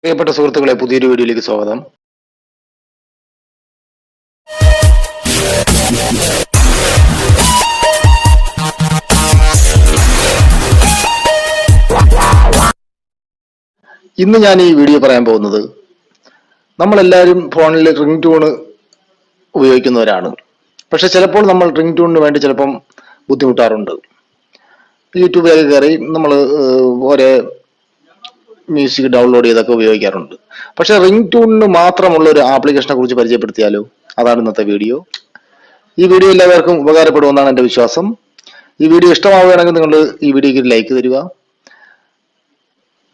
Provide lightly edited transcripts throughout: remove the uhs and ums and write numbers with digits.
പ്രിയപ്പെട്ട സുഹൃത്തുക്കളെ, പുതിയൊരു വീഡിയോയിലേക്ക് സ്വാഗതം. ഇന്ന് ഞാൻ ഈ വീഡിയോ പറയാൻ പോകുന്നത്, നമ്മളെല്ലാവരും ഫോണിൽ റിംഗ് ടൂണ് ഉപയോഗിക്കുന്നവരാണ്. പക്ഷെ ചിലപ്പോൾ നമ്മൾ റിംഗ് ടൂണിന് വേണ്ടി ചിലപ്പം ബുദ്ധിമുട്ടാറുണ്ട്. യൂട്യൂബിലൊക്കെ കയറി നമ്മൾ ഓരോ മ്യൂസിക് ഡൗൺലോഡ് ചെയ്തൊക്കെ ഉപയോഗിക്കാറുണ്ട്. പക്ഷെ റിംഗ് ടൂണിന് മാത്രമുള്ള ഒരു ആപ്ലിക്കേഷനെ കുറിച്ച് പരിചയപ്പെടുത്തിയാലോ? അതാണ് ഇന്നത്തെ വീഡിയോ. ഈ വീഡിയോ എല്ലാവർക്കും ഉപകാരപ്പെടുമെന്നാണ് എൻ്റെ വിശ്വാസം. ഈ വീഡിയോ ഇഷ്ടമാവുകയാണെങ്കിൽ നിങ്ങൾ ഈ വീഡിയോക്ക് ഒരു ലൈക്ക് തരിക.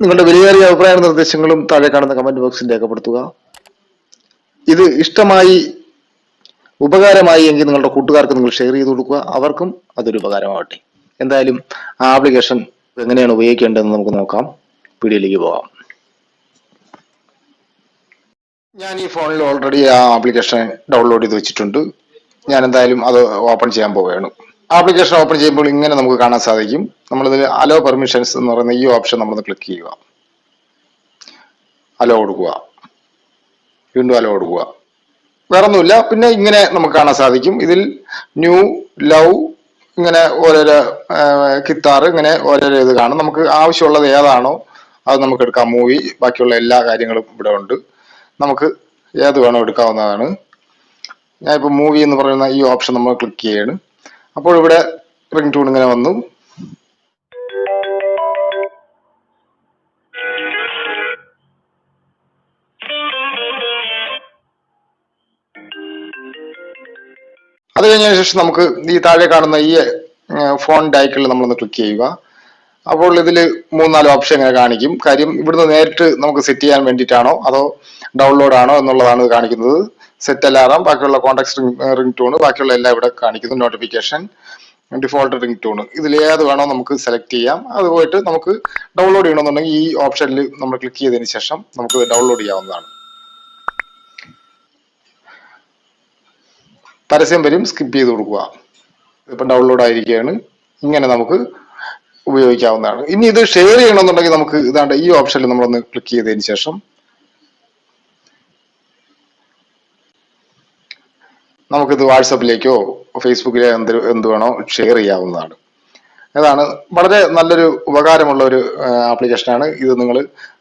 നിങ്ങളുടെ വിലയേറിയ അഭിപ്രായ നിർദ്ദേശങ്ങളും താഴെ കാണുന്ന കമന്റ് ബോക്സിൽ രേഖപ്പെടുത്തുക. ഇത് ഇഷ്ടമായി, ഉപകാരമായി എങ്കിൽ നിങ്ങളുടെ കൂട്ടുകാർക്ക് നിങ്ങൾ ഷെയർ ചെയ്ത് കൊടുക്കുക. അവർക്കും അതൊരു ഉപകാരമാവട്ടെ. എന്തായാലും ആ ആപ്ലിക്കേഷൻ എങ്ങനെയാണ് ഉപയോഗിക്കേണ്ടതെന്ന് നമുക്ക് നോക്കാം. വീഡിയോയിലേക്ക് പോകാം. ഞാൻ ഈ ഫോണിൽ ഓൾറെഡി ആ ആപ്ലിക്കേഷൻ ഡൗൺലോഡ് ചെയ്ത് വെച്ചിട്ടുണ്ട്. ഞാൻ എന്തായാലും അത് ഓപ്പൺ ചെയ്യാൻ പോവുകയാണ്. ആപ്ലിക്കേഷൻ ഓപ്പൺ ചെയ്യുമ്പോൾ ഇങ്ങനെ നമുക്ക് കാണാൻ സാധിക്കും. നമ്മളിതിൽ അലോ പെർമിഷൻസ് എന്ന് പറയുന്ന ഈ ഓപ്ഷൻ നമ്മളൊന്ന് ക്ലിക്ക് ചെയ്യുക. അലോ കൊടുക്കുക, വീണ്ടും അലോ കൊടുക്കുക. വേറെ ഒന്നുമില്ല. പിന്നെ ഇങ്ങനെ നമുക്ക് കാണാൻ സാധിക്കും. ഇതിൽ ന്യൂ, ലവ്, ഇങ്ങനെ ഓരോരോ കിത്താർ, ഇങ്ങനെ ഓരോരോ ഇത് കാണും. നമുക്ക് ആവശ്യമുള്ളത് ഏതാണോ അത് നമുക്ക് എടുക്കാം. മൂവി, ബാക്കിയുള്ള എല്ലാ കാര്യങ്ങളും ഇവിടെ ഉണ്ട്. നമുക്ക് ഏത് വേണോ എടുക്കാവുന്നതാണ്. ഞാനിപ്പോൾ മൂവി എന്ന് പറയുന്ന ഈ ഓപ്ഷൻ നമ്മൾ ക്ലിക്ക് ചെയ്യാണ്. അപ്പോൾ ഇവിടെ റിംഗ് ടൂൺ ഇങ്ങനെ വന്നു. അത് കഴിഞ്ഞതിന് ശേഷം നമുക്ക് ഈ താഴെ കാണുന്ന ഈ ഫോൺ ഡയക്കിൽ നമ്മളൊന്ന് ക്ലിക്ക് ചെയ്യുക. അപ്പോൾ ഇതിൽ 3-4 ഓപ്ഷൻ ഇങ്ങനെ കാണിക്കും. കാര്യം ഇവിടുന്ന് നേരിട്ട് നമുക്ക് സെറ്റ് ചെയ്യാൻ വേണ്ടിയിട്ടാണോ അതോ ഡൗൺലോഡ് ആണോ എന്നുള്ളതാണ് ഇത് കാണിക്കുന്നത്. സെറ്റ് അലാറം, ബാക്കിയുള്ള കോൺടാക്ട് റിംഗ് ടൂൺ, ബാക്കിയുള്ള എല്ലാം ഇവിടെ കാണിക്കുന്നു. നോട്ടിഫിക്കേഷൻ, ഡിഫോൾട്ട് റിംഗ് ടൂൺ, ഇതിൽ ഏത് വേണോ നമുക്ക് സെലക്ട് ചെയ്യാം. അത് പോയിട്ട് നമുക്ക് ഡൗൺലോഡ് ചെയ്യണമെന്നുണ്ടെങ്കിൽ ഈ ഓപ്ഷനിൽ നമ്മൾ ക്ലിക്ക് ചെയ്തതിന് ശേഷം നമുക്ക് ഡൗൺലോഡ് ചെയ്യാവുന്നതാണ്. പരസ്യം വരും, സ്കിപ്പ് ചെയ്ത് കൊടുക്കുക. ഇപ്പം ഡൗൺലോഡ് ആയിരിക്കുകയാണ്. ഇങ്ങനെ നമുക്ക് ഉപയോഗിക്കാവുന്നതാണ്. ഇനി ഇത് ഷെയർ ചെയ്യണമെന്നുണ്ടെങ്കിൽ നമുക്ക് ഇതാണ്ട് ഈ ഓപ്ഷനിൽ നമ്മളൊന്ന് ക്ലിക്ക് ചെയ്തതിന് ശേഷം നമുക്കിത് വാട്സപ്പിലേക്കോ ഫേസ്ബുക്കിലോ എന്ത് വേണോ ഷെയർ ചെയ്യാവുന്നതാണ്. അതാണ് വളരെ നല്ലൊരു ഉപകാരമുള്ള ഒരു ആപ്ലിക്കേഷനാണ് ഇത്. നിങ്ങൾ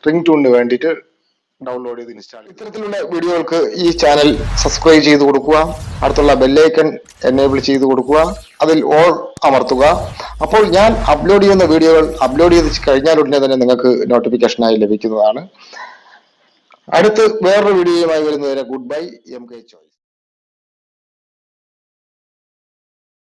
റിംഗ് ടൂണിന് വേണ്ടിയിട്ട് ഡൗൺലോഡ് ചെയ്ത് ഇൻസ്റ്റാൾ ചെയ്യും. ഇത്തരത്തിലുള്ള വീഡിയോകൾക്ക് ഈ ചാനൽ സബ്സ്ക്രൈബ് ചെയ്ത് കൊടുക്കുക. അടുത്തുള്ള ബെല്ലൈക്കൺ എനേബിൾ ചെയ്ത് കൊടുക്കുക. അതിൽ ഓൾ അമർത്തുക. അപ്പോൾ ഞാൻ അപ്ലോഡ് ചെയ്യുന്ന വീഡിയോകൾ അപ്ലോഡ് ചെയ്ത് കഴിഞ്ഞാൽ ഉടനെ തന്നെ നിങ്ങൾക്ക് നോട്ടിഫിക്കേഷനായി ലഭിക്കുന്നതാണ്. അടുത്ത് വേറൊരു വീഡിയോയുമായി വരുന്നതുവരെ ഗുഡ് ബൈ. MK choice.